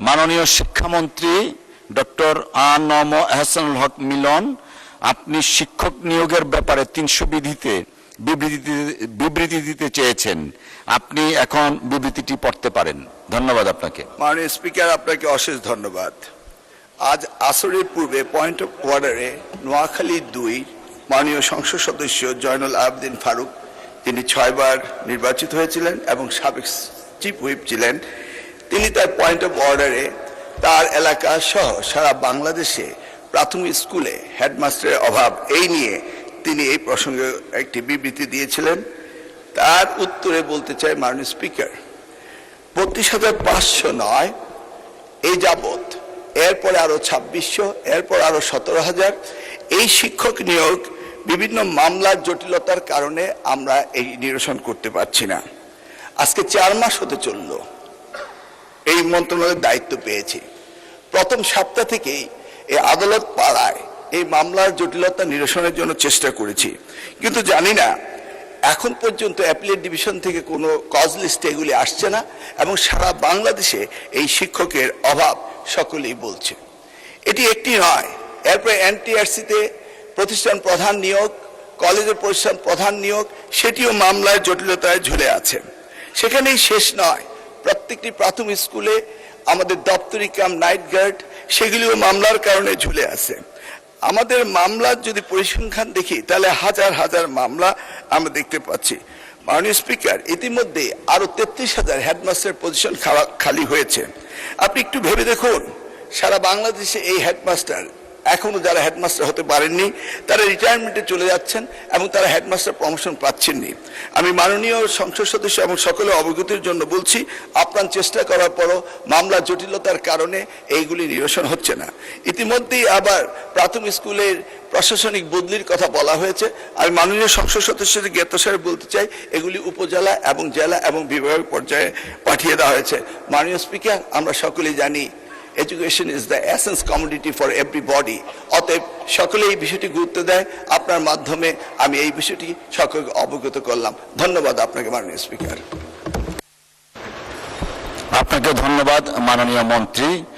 মাননীয় শিক্ষামন্ত্রী ডক্টর আ.ন.ম এহসানুল হক মিলন, আপনি শিক্ষক নিয়োগের ব্যাপারে 300 বিধিতে বিবৃতি দিতে চেয়েছেন। আপনি এখন বিবৃতিটি পড়তে পারেন। ধন্যবাদ আপনাকে। মাননীয় স্পিকার, আপনাকে অশেষ ধন্যবাদ। আজ আসরের পূর্বে পয়েন্ট অফ অর্ডারে নোয়াখালী 2 মাননীয় সংসদ সদস্য জয়নুল আবেদিন ফারুক, তিনি 6 বার নির্বাচিত হয়েছিলেন এবং সাবেক চিফ হুইপ ছিলেন, তিনি তার পয়েন্ট অফ অর্ডারে তার এলাকা সহ সারা বাংলাদেশে প্রাথমিক স্কুলে হেডমাস্টারের অভাব এই নিয়ে তিনি এই প্রসঙ্গে একটি বিবৃতি দিয়েছিলেন। তার উত্তরে বলতে চাই, মাননীয় স্পিকার, 32,500 নয়, এই যাবৎ এরপরে আরো 2600, এরপর আরো 17,000 এই শিক্ষক নিয়োগ বিভিন্ন মামলার জটিলতার কারণে আমরা এই নিরসন করতে পারছি না। আজকে 4 মাস হতে চলল এই মন্ত্রণালয়ের দায়িত্ব পেয়েছি। প্রথম সপ্তাহ থেকেই এই আদালত পাড়ায় এই মামলার জটিলতা নিরসনের জন্য চেষ্টা করেছি, কিন্তু জানি না এখন পর্যন্ত অ্যাপিলেট ডিভিশন থেকে কোনো কজ লিস্টে এগুলি আসছে না এবং সারা বাংলাদেশে এই শিক্ষকের অভাব সকলেই বলছে। এটি একটি নয়, এরপরে এনটিআরসিতে প্রতিষ্ঠান প্রধান নিয়োগ, কলেজের প্রতিষ্ঠান প্রধান নিয়োগ, সেটিও মামলার জটিলতায় ঝুলে আছে। সেখানেই শেষ নয়, প্রত্যেকটি প্রাথমিক স্কুলে আমাদের দপ্তরি কাম নাইট গার্ড, সেগুলিও মামলার কারণে ঝুলে আছে। আমাদের মামলার যদি পরিসংখ্যান দেখি তাহলে হাজার হাজার মামলা আমরা দেখতে পাচ্ছি। মাননীয় স্পিকার, ইতিমধ্যে আরো 33,000 হেডমাস্টার পজিশন খালি হয়েছে। আপনি একটু ভেবে দেখুন, সারা বাংলাদেশে এই হেডমাস্টার এখনো যারা হেডমাস্টার হতে পারেননি তারা রিটায়ারমেন্টে চলে যাচ্ছেন এবং তারা হেডমাস্টার প্রমোশন পাচ্ছেননি। আমি মাননীয় সংসদ সদস্য এবং সকলে অবগতির জন্য বলছি, আপ্রাণ চেষ্টা করার পরও মামলা জটিলতার কারণে এইগুলি নিরসন হচ্ছে না। ইতিমধ্যেই আবার প্রাথমিক স্কুলের প্রশাসনিক বদলির কথা বলা হয়েছে। আমি মাননীয় সংসদ সদস্য জ্ঞাত সাহেব বলতে চাই, এগুলি উপজেলা এবং জেলা এবং বিভাগ পর্যায়ে পাঠিয়ে দেওয়া হয়েছে। মাননীয় স্পিকার, আমরা সকলেই জানি education is the essence commodity for everybody. অতএব সকলে এই বিষয়টি গুরুত্ব দেয়। আপনার মাধ্যমে আমি এই বিষয়টি সকলকে অবগত করলাম। ধন্যবাদ আপনাকে মাননীয় স্পিকার। আপনাকে ধন্যবাদ মাননীয় মন্ত্রী।